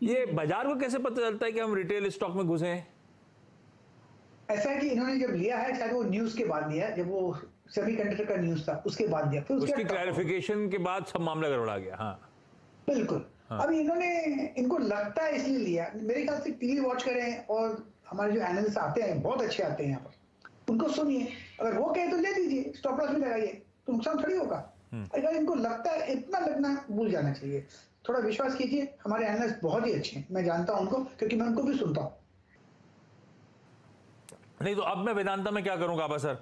ये बाजार को कैसे पता चलता है कि हम रिटेल स्टॉक में घुसे हैं? ऐसा है कि इन्होंने जब लिया है, शायद वो न्यूज़ के बाद लिया है, जब वो सेमीकंडक्टर का न्यूज़ था, उसके बाद लिया, फिर उसके उसकी बाद टॉप हो गया। क्लैरिफिकेशन के बाद सब मामला गड़बड़ा गया। हाँ। बिल्कुल। हाँ। अब इन्होंने इनको लगता है इसलिए लिया। मेरे ख्याल से टीवी वॉच करें और हमारे जो एनालिस्ट आते हैं, बहुत अच्छे आते हैं यहाँ पर। उनको सुनिए, अगर वो कहे तो ले लीजिए, स्टॉप लॉस भी लगाइए, तो नुकसान थोड़ी होगा। अगर इनको लगता है, इतना लगना भूल जाना चाहिए। थोड़ा विश्वास कीजिए, हमारे एनालिस्ट बहुत ही अच्छे हैं, मैं जानता हूं उनको, क्योंकि मैं उनको भी सुनता हूं। नहीं तो अब मैं वेदांता में क्या करूंगा आबा सर?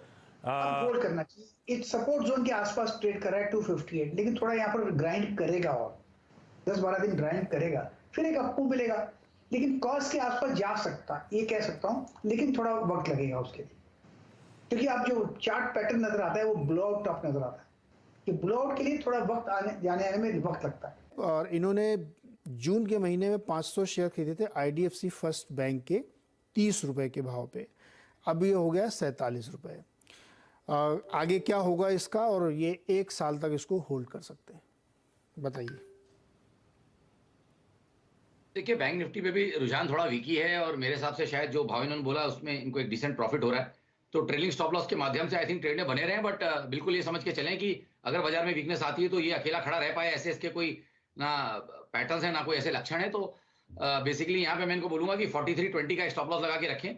अब होल्ड करना चाहिए। इट सपोर्ट जोन के आसपास ट्रेड कर रहा है 258, लेकिन थोड़ा यहाँ पर ग्राइंड करेगा और 10-12 दिन ग्राइंड करेगा, फिर एक अप मूव मिलेगा, लेकिन कॉस्ट के आसपास जा सकता, ये कह सकता हूं, लेकिन थोड़ा वक्त लगेगा उसके लिए, क्योंकि आप जो चार्ट पैटर्न नजर आता है वो ब्लो आउट टॉप नजर आता है, कि ब्लो आउट के लिए थोड़ा वक्त आने आने में वक्त लगता है। और इन्होंने जून के महीने में 500 शेयर खरीदे थे आईडीएफसी फर्स्ट बैंक के 30 रुपए के भाव पे। अब ये हो गया 47 रुपए। आगे क्या होगा इसका, और ये 1 साल तक इसको होल्ड कर सकते हैं, बताइए। देखिए, बैंक निफ्टी पे भी रुझान थोड़ा वीक ही है और मेरे हिसाब से शायद जो भाव इन्होंने बोला उसमें इनको एक डिसेंट प्रॉफिट हो रहा है, तो ट्रेलिंग स्टॉप लॉस के माध्यम से आई थिंक ट्रेड में बने रहे हैं। बट बिल्कुल ये समझ के चलें कि अगर बाजार में वीकनेस आती है तो ये अकेला खड़ा रह पाए, ऐसे इसके कोई ना पैटर्न है ना कोई ऐसे लक्षण है। तो बेसिकली यहाँ पे मैं इनको बोलूंगा कि 43.20 का स्टॉप लॉस लगा के रखें,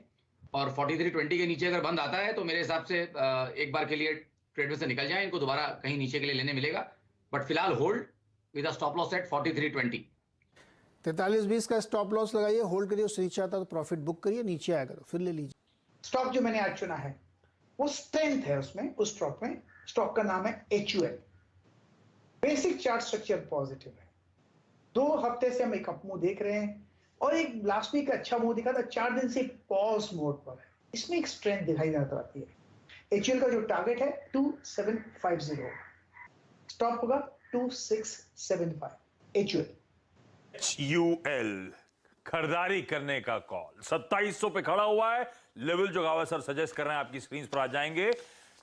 और 43.20 के नीचे अगर बंद आता है तो मेरे हिसाब से एक बार के लिए ट्रेड में से निकल जाए, इनको दोबारा कहीं नीचे के लिए लेने मिलेगा। बट फिलहाल hold with stop loss at 43.20। 43.20 का स्टॉप लॉस लगाइए, होल्ड करिए, उससे नीचे आता तो प्रॉफिट बुक करिए, नीचे आएगा तो फिर ले लीजिए। स्टॉक जो मैंने आज चुना है वो स्ट्रेंथ है उसमें, उस स्टॉक में। स्टॉक का नाम है HUL। Basic chart structure positive है। 2 हफ्ते से हम एक अप मूव देख रहे हैं, और एक लास्ट वीक अच्छा मूव दिखा था, 4 दिन से पॉज मोड पर है। इसमें एक स्ट्रेंथ दिखाई नजर आती है। HUL का जो टारगेट है 2750, स्टॉप होगा 2675। HUL HUL खरीदारी करने का कॉल 2700 पे खड़ा हुआ है। लेवल जो गावा सर सजेस्ट कर रहे हैं आपकी स्क्रीन पर आ जाएंगे।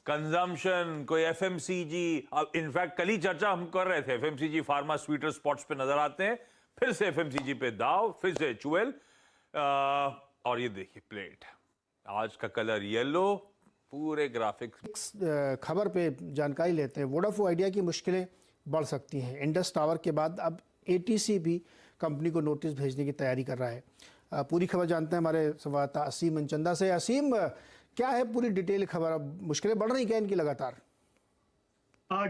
कंजम्पशन, कोई FMCG, अब इनफैक्ट कल ही चर्चा हम कर रहे थे, FMCG फार्मा स्वीटर स्पॉट्स पे नजर आते हैं, फिर से FMCG पे दाव, फिर से HUL। और ये देखिए प्लेट, आज का कलर येलो, पूरे ग्राफिक्स। खबर पे जानकारी लेते हैं। वोडाफोन आइडिया की मुश्किलें बढ़ सकती हैं। इंडस टावर के बाद अब ATC भी कंपनी को नोटिस भेजने की तैयारी कर रहा है। पूरी खबर जानते हैं हमारे संवाददाता असीम मनचंदा से। असीम, क्या है पूरी डिटेल खबर? अब मुश्किलें बढ़ रही क्या इनकी लगातार?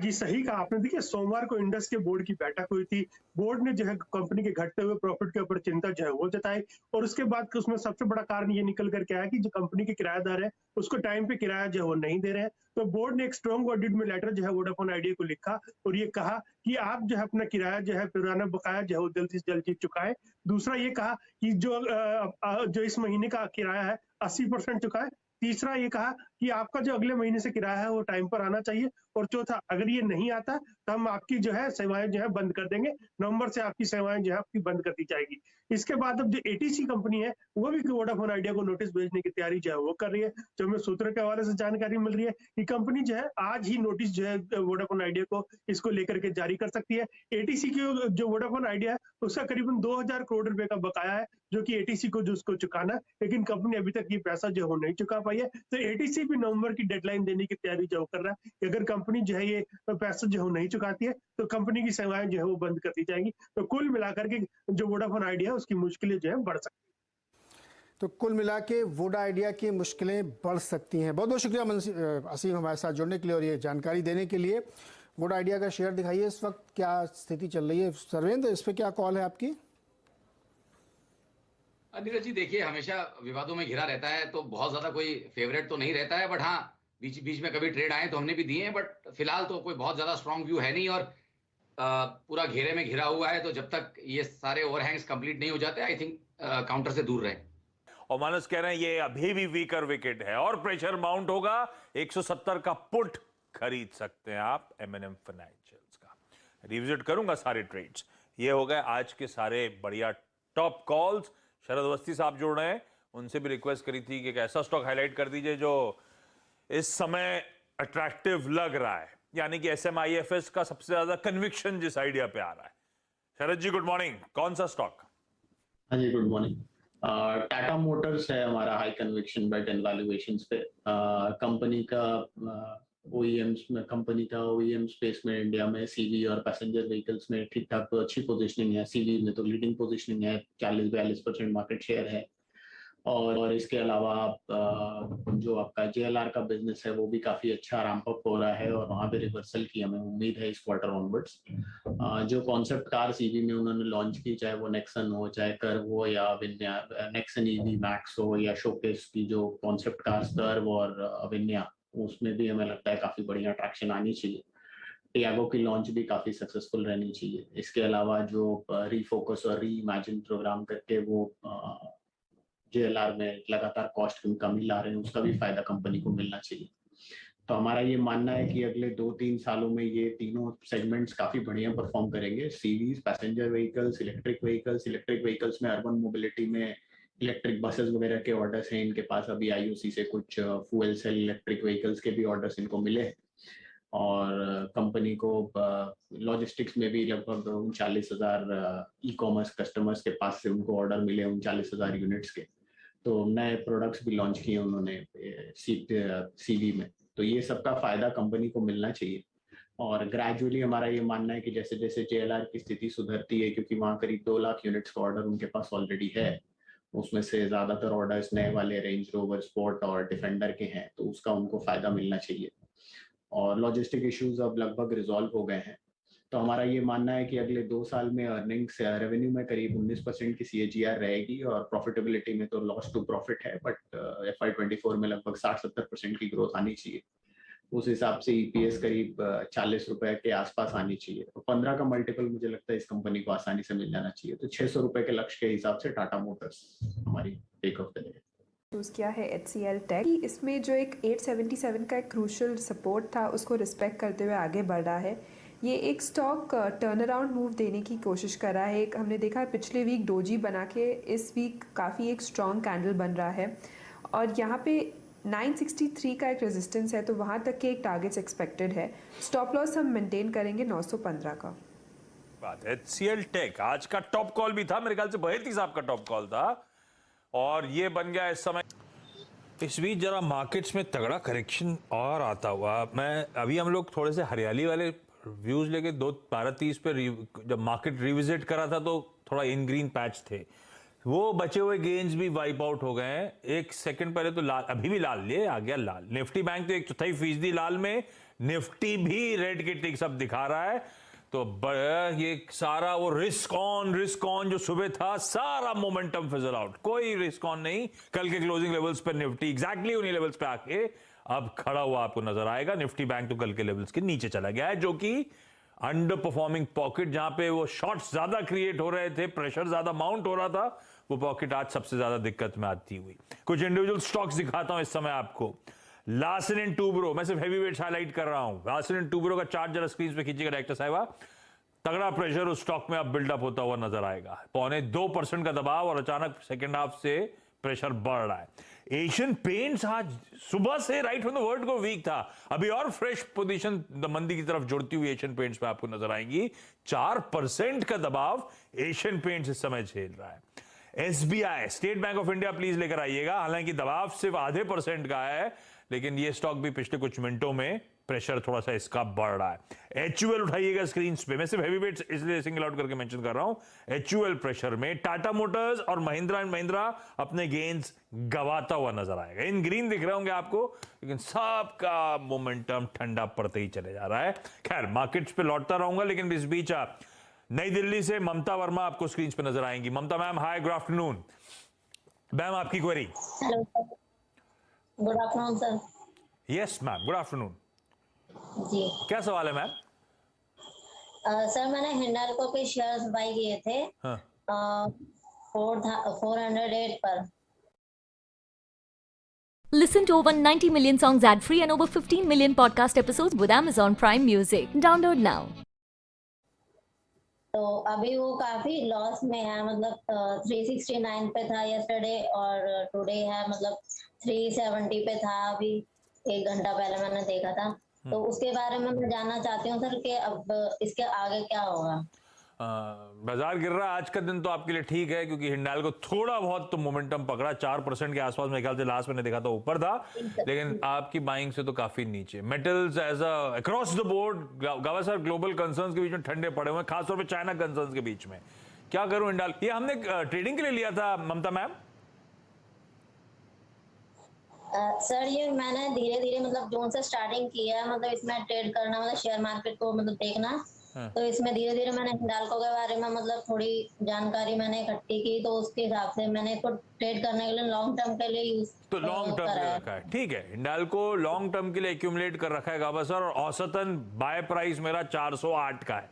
जी सही कहा आपने। देखिए, सोमवार को इंडस के बोर्ड की बैठक हुई थी। बोर्ड ने जो है कंपनी के घटते हुए प्रॉफिट के ऊपर चिंता जो है वो जताई, और उसके बाद उसमें सबसे बड़ा कारण ये निकल करके आया कि जो कंपनी के किराएदार है उसको टाइम पे किराया जो है वो नहीं दे रहे हैं। तो बोर्ड ने एक स्ट्रॉन्ग ऑडिट में लेटर जो है वोडाफोन आइडिया को लिखा और ये कहा कि आप जो है अपना किराया जो है पुराना बकाया जो है वो जल्दी से जल्दी चुकाएं। दूसरा ये कहा कि जो इस महीने का किराया है 80% चुकाएं। तीसरा ये कहा कि आपका जो अगले महीने से किराया है वो टाइम पर आना चाहिए, और चौथा, अगर ये नहीं आता तो हम आपकी जो है सेवाएं जो है बंद कर देंगे। नवंबर से आपकी सेवाएं जो है आपकी बंद कर दी जाएगी। इसके बाद अब जो ATC कंपनी है वो भी वोडाफोन आइडिया को नोटिस भेजने की तैयारी जो है वो कर रही है। जो हमें सूत्र के हवाले से जानकारी मिल रही है कि कंपनी जो है आज ही नोटिस जो है वोडाफोन आइडिया को इसको लेकर के जारी कर सकती है। ATC की जो वोडाफोन आइडिया है उसका करीबन 2000 करोड़ रुपए का बकाया है, जो कि ATC को जो उसको चुकाना है, लेकिन कंपनी अभी तक ये पैसा जो है नहीं चुका पाई है। तो ATC भी नवंबर की डेडलाइन देने की तैयारी जो कर रहा है कि अगर कंपनी जो है ये पैसा जो नहीं चुकाती है तो कंपनी की सेवाएं जो है वो बंद कर दी जाएंगी। तो कुल मिलाकर के जो वोडाफोन आइडिया है उसकी मुश्किलें जो है बढ़ सकती है। तो कुल मिला के वोडा आइडिया की मुश्किलें बढ़ सकती हैं। बहुत बहुत शुक्रिया असीम हमारे साथ जुड़ने के लिए और ये जानकारी देने के लिए। वोडा आइडिया का शेयर दिखाइए, इस वक्त क्या स्थिति चल रही है? सर्वेंद्र, इस पर क्या कॉल है आपकी? नीरज जी, देखिए, हमेशा विवादों में घिरा रहता है तो बहुत ज्यादा कोई फेवरेट तो नहीं रहता है, बट हाँ, बीच बीच में कभी ट्रेड आए तो हमने भी दिए हैं। बट फिलहाल तो कोई बहुत ज्यादा स्ट्रांग व्यू है नहीं, और पूरा घेरे में घिरा हुआ है। तो जब तक ये सारे ओवरहैंग्स कंप्लीट नहीं हो जाते, आई थिंक काउंटर से दूर रहे। और मानस कह रहे हैं ये अभी भी वीकर विकेट है और प्रेशर माउंट होगा। 170 का पुट खरीद सकते हैं आप M&M फाइनेंशियल्स का। रिविजिट करूंगा सारे ट्रेड्स। ये हो गए आज के सारे बढ़िया टॉप कॉल्स। शरद अवस्थी साहब जुड़ रहे हैं, उनसे भी रिक्वेस्ट करी थी कि एक ऐसा स्टॉक हाईलाइट कर दीजिए जो इस समय अट्रैक्टिव लग रहा है, यानी कि SMIFS का सबसे ज्यादा कन्विक्शन जिस आइडिया पे आ रहा है। शरद जी गुड मॉर्निंग, कौन सा स्टॉक? हाँ जी, गुड मॉर्निंग। टाटा मोटर्स है हमारा high conviction bet and valuations पे। कंपनी का ओईएम स्पेस में इंडिया में सीवी और पैसेंजर व्हीकल्स में ठीक ठाक तो अच्छी पोजीशनिंग है। सीवी में तो लीडिंग पोजीशनिंग है, 40-42% मार्केट शेयर है। और इसके अलावा जो आपका जेएलआर का बिजनेस है वो भी काफी अच्छा रैंप अप हो रहा है और वहाँ पे रिवर्सल की हमें उम्मीद है इस क्वार्टर ऑनवर्ड्स। जो कॉन्सेप्ट कार सीवी में उन्होंने लॉन्च की, चाहे वो नेक्सन हो, चाहे कर्व हो या अविन्या, नेक्सन ईवी मैक्स हो या शोकेस की जो कॉन्सेप्ट कार्स कर्व और अविन्या, उसमें भी हमें लगता है काफी बढ़िया ट्रैक्शन आनी चाहिए। टियागो की लॉन्च भी काफी सक्सेसफुल रहनी चाहिए। इसके अलावा जो रीफोकस और री इमेजिन प्रोग्राम करके वो जेएलआर में लगातार कॉस्ट में कमी ला रहे हैं, उसका भी फायदा कंपनी को मिलना चाहिए। तो हमारा ये मानना है कि अगले 2-3 सालों में ये तीनों सेगमेंट्स काफी बढ़िया परफॉर्म करेंगे। CVs, passenger vehicles, electric vehicles में अर्बन मोबिलिटी में इलेक्ट्रिक बसेस वगैरह के ऑर्डर्स हैं इनके पास। अभी आईओसी से कुछ फ्यूल सेल इलेक्ट्रिक व्हीकल्स के भी ऑर्डर्स इनको मिले हैं। और कंपनी को लॉजिस्टिक्स में भी लगभग 39,000 ई कॉमर्स कस्टमर्स के पास से उनको ऑर्डर मिले 39,000 यूनिट्स के। तो नए प्रोडक्ट्स भी लॉन्च किए उन्होंने सीवी में। तो ये सबका फायदा कंपनी को मिलना चाहिए। और ग्रेजुअली हमारा ये मानना है कि जैसे जैसे जेएलआर की स्थिति सुधरती है, क्योंकि वहाँ करीब 2 लाख यूनिट्स का ऑर्डर उनके पास ऑलरेडी है, उसमें से ज्यादातर ऑर्डर्स नए वाले रेंज रोवर स्पोर्ट और डिफेंडर के हैं, तो उसका उनको फायदा मिलना चाहिए। और लॉजिस्टिक इश्यूज अब लगभग रिजॉल्व हो गए हैं। तो हमारा ये मानना है कि अगले 2 साल में अर्निंग्स रेवेन्यू में करीब 19% की CAGR रहेगी और प्रॉफिटेबिलिटी में तो लॉस टू प्रॉफिट है, बट FY24 में लगभग 60-70% की ग्रोथ आनी चाहिए। उस हिसाब से EPS करीब 40 रुपए के आसपास आनी चाहिए। तो 15 का मल्टीपल मुझे लगता है इस कंपनी को आसानी से मिल जाना चाहिए। तो 600 रुपए के लक्ष्य के हिसाब से टाटा मोटर्स हमारी take of the day. Choose किया है HCL टेक। इसमें जो एक 877 का एक क्रूशल सपोर्ट था उसको रिस्पेक्ट करते हुए आगे बढ़ रहा है। ये एक स्टॉक टर्न अराउंड मूव देने की कोशिश कर रहा है। एक हमने देखा पिछले वीक डोजी बना के इस वीक काफ़ी एक स्ट्रॉन्ग कैंडल बन रहा है और यहाँ पे 963 का एक रेजिस्टेंस है, तो वहाँ तक के एक टारगेट्स एक्सपेक्टेड है। स्टॉप लॉस हम मेंटेन करेंगे 915 का। बात HCL टेक आज का टॉप कॉल भी था, मेरे ख्याल से बहेती साहब का टॉप कॉल था और ये बन गया इस समय। इस बीच जरा मार्केट्स में तगड़ा करेक्शन और आता हुआ। मैं अभी हम लोग थोड़े से हरियाली वाले व्यूज लेके 12:30 पे जब मार्केट रिविजिट करा था तो थोड़ा इन ग्रीन पैच थे, वो बचे हुए गेन्स भी वाइप आउट हो गए हैं। एक सेकंड पहले तो लाल, अभी भी लाल, ये आ गया लाल। निफ्टी बैंक तो 1/4% लाल में, निफ्टी भी रेड की टिक सब दिखा रहा है। तो ये सारा वो रिस्क ऑन जो सुबह था, सारा मोमेंटम फिजल आउट, कोई रिस्क ऑन नहीं। कल के क्लोजिंग लेवल्स पर निफ्टी एग्जैक्टली उन्हीं लेवल्स पे आके अब खड़ा हुआ आपको नजर आएगा। निफ्टी बैंक तो कल के लेवल्स के नीचे चला गया है, जो कि अंडर परफॉर्मिंग पॉकेट, जहां पे वो शॉर्ट्स ज्यादा क्रिएट हो रहे थे, प्रेशर ज्यादा माउंट हो रहा था, वो पॉकेट आज सबसे ज्यादा दिक्कत में आती हुई। कुछ इंडिविजुअल स्टॉक्स दिखाता हूं इस समय आपको। लार्सन एंड टूब्रो, मैं सिर्फ हेवीवेट्स हाईलाइट कर रहा हूं। लार्सन एंड टूब्रो का चार्ट जरा स्क्रीन पे खींचिएगा डायरेक्टर साहिबा। तगड़ा प्रेशर उस स्टॉक में अब बिल्डअप होता हुआ नजर आएगा। 0.25% का दबाव और अचानक सेकेंड हाफ से प्रेशर बढ़ रहा है। एशियन पेंट्स आज सुबह से राइट फ्रॉम द वर्ड को वीक था, अभी और फ्रेश पोजीशन मंदी की तरफ जुड़ती हुई एशियन पेंट्स पे आपको नजर आएंगी। 4% का दबाव एशियन पेंट्स इस समय झेल रहा है। SBI, state bank of India please लेकर आइएगा। हालांकि दबाव सिर्फ 0.5% का है, लेकिन ये स्टॉक भी पिछले कुछ मिनटों में प्रेशर थोड़ा सा इसका बढ़ रहा है। HUL उठाइएगा स्क्रीन पे, मैं सिर्फ हेवीवेट्स इसलिए सिंगल आउट करके मेंशन कर रहा हूं। HUL प्रेशर में, टाटा मोटर्स और महिंद्रा एंड महिंद्रा अपने गेन्स गवाता हुआ नजर आएगा। इन ग्रीन दिख रहे होंगे आपको, लेकिन सबका मोमेंटम ठंडा पड़ते ही चले जा रहा है। खैर मार्केट्स पे लौटता रहूंगा, लेकिन इस बीच नई दिल्ली से ममता वर्मा आपको स्क्रीन पे नजर आएंगी। Mamta ma'am, hi, good afternoon ma'am, आपकी query. Hello sir, good afternoon sir. Yes ma'am, good afternoon जी, क्या सवाल है मैम? सर मैंने हिंडाल्को के शेयर्स बाय किए थे। हाँ। 408 पर। Listen to over 90 million songs ad-free and over 15 million podcast episodes with Amazon Prime Music. Download now. तो अभी वो काफी लॉस में है, मतलब 369 पे था यस्टरडे और टुडे है मतलब 370 पे था अभी 1 घंटा पहले मैंने देखा था। तो उसके बारे में मैं जानना चाहती हूँ सर कि अब इसके आगे क्या होगा। बाजार गिर रहा है आज का दिन तो आपके लिए ठीक है, क्योंकि हिंडाल्को थोड़ा बहुत तो मोमेंटम पकड़ा, 4% के आसपास मेरे ख्याल से लास्ट मैंने देखा था ऊपर था, लेकिन आपकी बाइंग से तो काफी नीचे। Metals as across the board Gavaskar global concerns के बीच में ठंडे पड़े हुए हैं, खासतौर पे चाइना कंसर्न्स के बीच में। क्या करूं हिंडाल्को? ये हमने ट्रेडिंग के लिए लिया था ममता मैम। सर ये मैंने धीरे धीरे मतलब जून से स्टार्टिंग किया है, मतलब इसमें ट्रेड करना, मतलब शेयर मार्केट को मतलब देखना। तो इसमें धीरे धीरे मैंने हिंडाल्को के बारे में मतलब थोड़ी जानकारी मैंने इकट्ठी की, तो उसके हिसाब से मैंने इसको ट्रेड करने के लिए लॉन्ग टर्म के लिए यूज तो लॉन्ग टर्म के लिए रखा है। ठीक है, हिंडाल्को लॉन्ग टर्म के लिए एक्यूमुलेट कर रखा है गावस्कर, और औसतन बाय प्राइस मेरा 408 का है।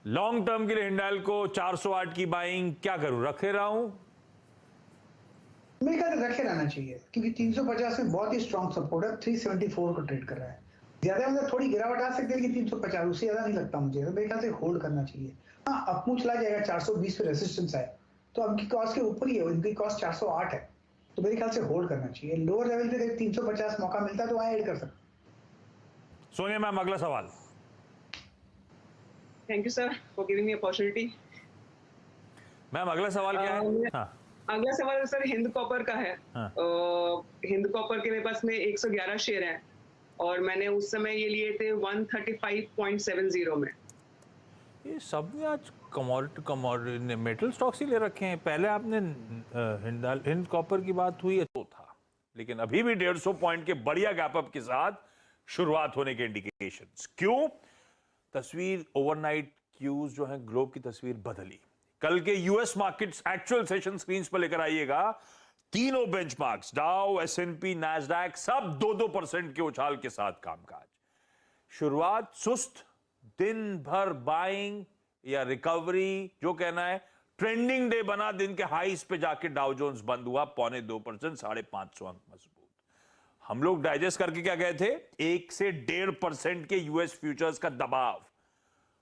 लॉन्ग टर्म के लिए हिंडाल्को 408 की बाइंग क्या करूं, रखे रहा हूं? मेरे ख्याल से रखे रहना चाहिए, क्योंकि 350 में बहुत ही स्ट्रॉन्ग सपोर्ट है, 374 को ट्रेड कर रहा है। ज्यादा मतलब थोड़ी गिरावट आ सकती है, लेकिन 350 उससे ज्यादा नहीं लगता मुझे, तो मेरे ख्याल से होल्ड करना चाहिए। हाँ, अपमूव चला जाएगा, 420 पे रेजिस्टेंस है, तो आपकी कॉस्ट के ऊपर ही है, इनकी कॉस्ट 408 है, तो मेरे ख्याल से होल्ड करना चाहिए। लोअर लेवल पे 350 मौका मिलता है तो वहां ऐड कर सकते। सोनिया मैम, अगला सवाल। Thank you sir for giving me opportunity. Ma'am अगला सवाल क्या है? हाँ। अगला सवाल सर हिंद कॉपर का है। हाँ। हिंद कॉपर के मेरे पास में 111 शेयर हैं, और मैंने उस समय ये लिए थे 135.70 में। ये सब ने आज कमोडिटी मेटल स्टॉक्स ही ले रखे हैं। पहले आपने हिंद कॉपर की बात हुई है तो था, लेकिन अभी भी 150 पॉइंट के बढ़िया गैप अप के साथ शुरुआत होने के इंडिकेशंस। क्यों? तस्वीर ओवरनाइट क्यूज जो है ग्लोब की तस्वीर बदली। कल के US markets actual session screens पर लेकर आइएगा। तीनों बेंचमार्क्स डाउ, एसएनपी, नैस्डैक सब 2-2% के उछाल के साथ कामकाज। शुरुआत सुस्त, दिन भर बाइंग या रिकवरी जो कहना है, ट्रेंडिंग डे बना, दिन के हाईस पे जाके डाउ जोन्स बंद हुआ 0.25%, 550 अंक मजबूत। हम लोग डाइजेस्ट करके क्या गए थे? 1 से 1.5% के यूएस फ्यूचर्स का दबाव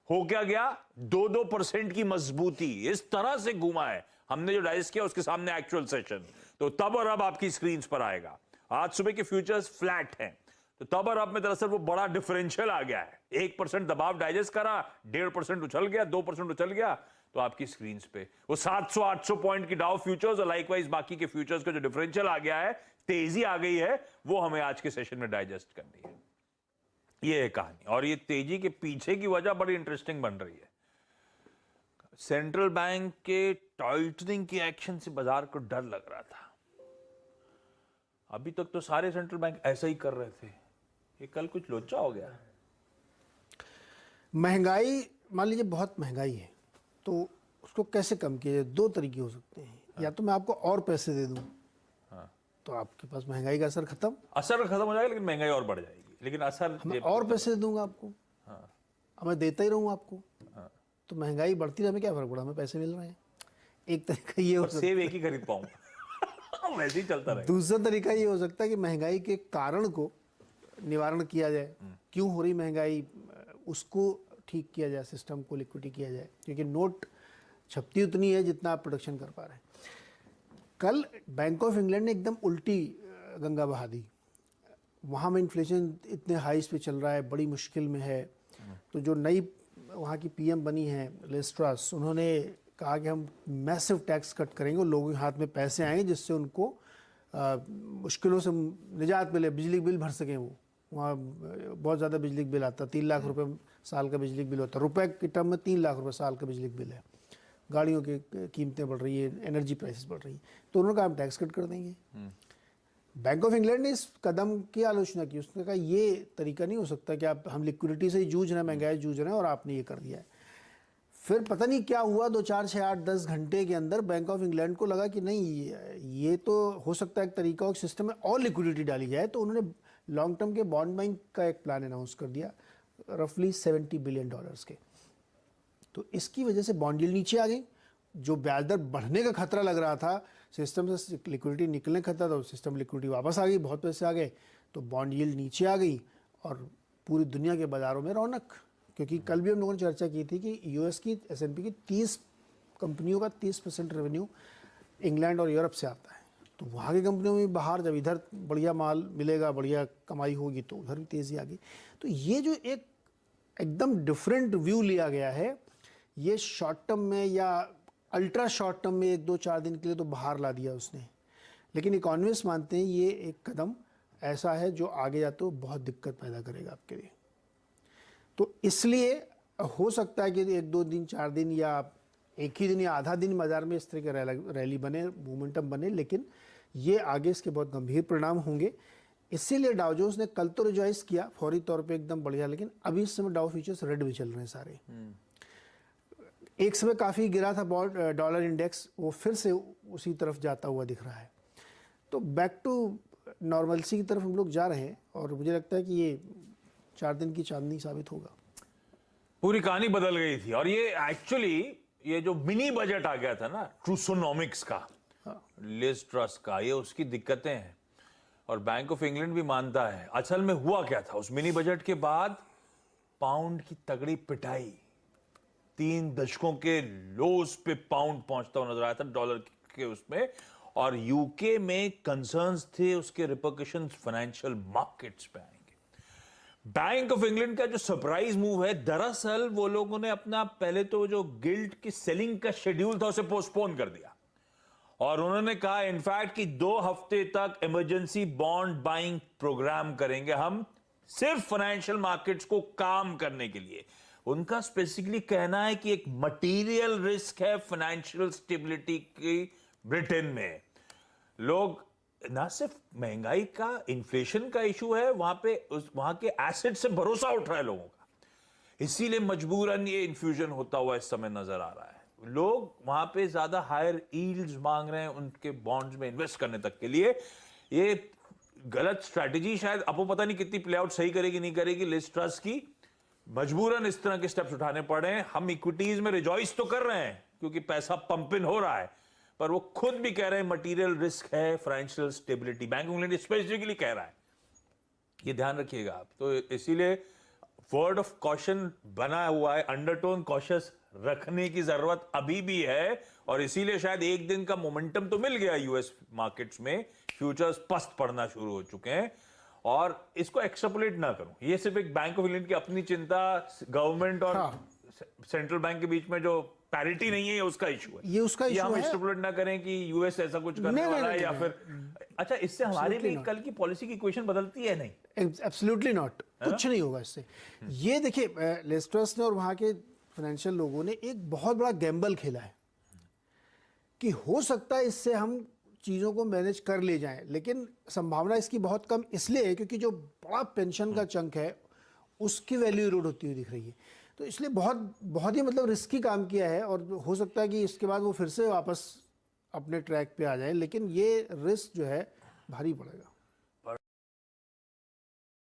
हो क्या गया? 2-2% की मजबूती। इस तरह से घूमा है हमने जो डाइजेस्ट किया, उसके सामने एक्चुअल सेशन। तो तब और अब आपकी स्क्रीन पर आएगा। आज सुबह के फ्यूचर्स फ्लैट हैं, तो तब और अब में दरअसल वो बड़ा डिफरेंशियल आ गया है। 1% दबाव डाइजेस्ट करा, 1.5% उछल गया, 2% उछल गया, तो आपकी स्क्रीन पे वो 700-800 पॉइंट की डाउ फ्यूचर्स और लाइकवाइज बाकी के फ्यूचर्स का जो डिफरेंशियल आ गया है, तेजी आ गई है, वो हमें आज के सेशन में डाइजेस्ट करनी है। ये है कहानी, और ये तेजी के पीछे की वजह बड़ी इंटरेस्टिंग बन रही है। सेंट्रल बैंक के टाइटनिंग की एक्शन से बाजार को डर लग रहा था। अभी तक तो सारे सेंट्रल बैंक ऐसा ही कर रहे थे, ये कल कुछ लोचा हो गया। महंगाई, मान लीजिए बहुत महंगाई है, तो उसको कैसे कम किया जाए? 2 तरीके हो सकते हैं। हाँ। या तो मैं आपको और पैसे दे दूं, हाँ, तो आपके पास महंगाई का असर खत्म हो जाएगा, लेकिन महंगाई और बढ़ जाएगी। लेकिन असर मैं और पैसे दे दूंगा आपको, हाँ, अब मैं देता ही रहूं आपको, हाँ, तो महंगाई बढ़ती रहे, हमें क्या फर्क पड़ा, हमें पैसे मिल रहे हैं। एक तरीका ये हो सकता है, सेब एक ही खरीद पाऊंगा वैसे ही चलता रहेगा। दूसरा तरीका ये हो सकता है कि महंगाई के कारण को निवारण किया जाए, क्यों हो रही महंगाई उसको ठीक किया जाए, सिस्टम को लिक्विडिटी किया जाए, क्योंकि नोट छपती उतनी है जितना आप प्रोडक्शन कर पा रहे हैं। कल बैंक ऑफ इंग्लैंड ने एकदम उल्टी गंगा बहा दी। वहाँ में इन्फ्लेशन इतने हाइस पे चल रहा है, बड़ी मुश्किल में है, तो जो नई वहाँ की पीएम बनी है लिज ट्रस, उन्होंने कहा कि हम मैसिव टैक्स कट करेंगे और लोगों के हाथ में पैसे आएंगे जिससे उनको मुश्किलों से निजात मिले, बिजली बिल भर सकें। वो वहाँ बहुत ज़्यादा बिजली बिल आता, 3 लाख रुपए साल का बिजली बिल होता है, रुपए के टर्म में 3 लाख रुपए साल का बिजली बिल है। गाड़ियों की कीमतें बढ़ रही है, एनर्जी प्राइसेस बढ़ रही है, तो उन्होंने कहा हम टैक्स कट कर देंगे। बैंक ऑफ इंग्लैंड ने इस कदम की आलोचना की, उसने कहा ये तरीका नहीं हो सकता कि आप हम लिक्विडिटी से ही जूझ रहे हैं, महंगाई जूझ रहे हैं और आपने ये कर दिया है। फिर पता नहीं क्या हुआ, 2, 4, 6, 8, 10 घंटे के अंदर बैंक ऑफ इंग्लैंड को लगा कि नहीं, ये तो हो सकता है एक तरीका हो, सिस्टम में और लिक्विडिटी डाली जाए, तो उन्होंने लॉन्ग टर्म के बॉन्ड बाइंग का एक प्लान अनाउंस कर दिया, रफली $70 बिलियन के। तो इसकी वजह से बॉन्ड यील्ड नीचे आ गई, जो ब्याज दर बढ़ने का खतरा लग रहा था, सिस्टम से लिक्विडिटी निकलने का खतरा था, सिस्टम लिक्विडिटी वापस आ गई, बहुत पैसे आ गए, तो बॉन्ड यील्ड नीचे आ गई और पूरी दुनिया के बाज़ारों में रौनक। क्योंकि कल भी हम लोगों ने चर्चा की थी कि यूएस की एसएनपी की 30 कंपनियों का 30% रेवेन्यू इंग्लैंड और यूरोप से आता है, तो वहाँ की कंपनियों में बाहर जब इधर बढ़िया माल मिलेगा, बढ़िया कमाई होगी, तो उधर भी तेज़ी आ गई। तो ये जो एक एकदम डिफरेंट व्यू लिया गया है, ये शॉर्ट टर्म में या अल्ट्रा शॉर्ट टर्म में 1-2-4 दिन के लिए तो बाहर ला दिया उसने, लेकिन इकोनॉमिस्ट मानते हैं ये एक कदम ऐसा है जो आगे जाते हुए बहुत दिक्कत पैदा करेगा आपके लिए। तो इसलिए हो सकता है कि 1-2 दिन 4 दिन या एक ही दिन या आधा दिन बाजार में इस तरह के रैली बने, मोमेंटम बने, लेकिन ये आगे इसके बहुत गंभीर परिणाम होंगे। इसीलिए डाउ जोन्स ने कल तो रिजॉइस किया फौरी तौर पे एकदम बढ़िया, लेकिन अभी इस समय डाउ फ्यूचर्स रेड में चल रहे हैं सारे। एक समय काफ़ी गिरा था डॉलर इंडेक्स, वो फिर से उसी तरफ जाता हुआ दिख रहा है। तो बैक टू नॉर्मलसी की तरफ हम लोग जा रहे हैं और मुझे लगता है कि ये 4 दिन की चांदनी साबित होगा। पूरी कहानी बदल गई थी। और ये एक्चुअली ये जो मिनी बजट आ गया था ना ट्रूसोनॉमिक्स का, लिज ट्रस का, ये उसकी दिक्कतें हैं। और बैंक ऑफ इंग्लैंड भी मानता है। असल में हुआ क्या था उस मिनी बजट के बाद, पाउंड की तगड़ी पिटाई, 3 दशकों के लोस पे पाउंड पहुंचता हुआ नजर आया था डॉलर के उसमें। और यूके में कंसर्न्स थे उसके रिपरकशंस फाइनेंशियल मार्केट्स पे आएंगे। बैंक ऑफ इंग्लैंड का जो सरप्राइज मूव है, दरअसल वो लोगों ने अपना पहले तो जो गिल्ड की सेलिंग का शेड्यूल था उसे पोस्टपोन कर दिया और उन्होंने कहा इनफैक्ट कि 2 हफ्ते तक इमरजेंसी बॉन्ड बाइंग प्रोग्राम करेंगे हम, सिर्फ फाइनेंशियल मार्केट्स को काम करने के लिए। उनका स्पेसिफिकली कहना है कि एक मटेरियल रिस्क है फाइनेंशियल स्टेबिलिटी की ब्रिटेन में। लोग ना सिर्फ महंगाई का, इन्फ्लेशन का इशू है, वहां के एसेट से भरोसा उठ रहा है लोगों का, इसीलिए मजबूरन ये इन्फ्यूजन होता हुआ इस समय नजर आ रहा है। लोग वहां पे ज्यादा हायर यील्ड्स मांग रहे हैं उनके बॉन्ड्स में इन्वेस्ट करने तक के लिए। ये गलत स्ट्रैटेजी शायद आपको पता नहीं कितनी प्ले आउट सही करेगी नहीं करेगी लिज ट्रस की, मजबूरन इस तरह के स्टेप्स उठाने पड़े हैं। हम इक्विटीज में रिजॉइस तो कर रहे हैं क्योंकि पैसा पंप इन हो रहा है, पर वो खुद भी कह रहे हैं मटेरियल रिस्क है financial stability. Bank of England specifically कह रहा है, ये ध्यान रखिएगा आप। तो इसीलिए वर्ड ऑफ कॉशन बना हुआ है, अंडरटोन कॉशियस रखने की जरूरत अभी भी है। और इसीलिए शायद एक दिन का मोमेंटम तो मिल गया यूएस मार्केट्स में, फ्यूचर्स पस्त पड़ना शुरू हो चुके हैं। और इसको एक्सट्रापोलेट ना करूं, ये सिर्फ एक बैंक ऑफ इंग्लैंड की अपनी चिंता, गवर्नमेंट और सेंट्रल बैंक के बीच में जो पैरिटी नहीं है ये उसका इशू है। ये उसका इशू हम है। एक्सट्रापोलेट ना करें कि यूएस ऐसा कुछ करने वाला है या फिर अच्छा इससे हमारी भी कल की पॉलिसी की इक्वेशन बदलती है नहीं? एब्सोल्युटली नॉट, कुछ नहीं होगा इससे। ये देखिए लिज ट्रस ने और वहां के फाइनेंशियल लोगों ने एक बहुत बड़ा गैम्बल खेला है कि हो सकता है इससे हम चीज़ों को मैनेज कर ले जाएं, लेकिन संभावना इसकी बहुत कम इसलिए है क्योंकि जो बड़ा पेंशन का चंक है उसकी वैल्यू इरोड होती हुई दिख रही है। तो इसलिए बहुत ही मतलब रिस्की काम किया है और हो सकता है कि इसके बाद वो फिर से वापस अपने ट्रैक पे आ जाए, लेकिन ये रिस्क जो है भारी पड़ेगा।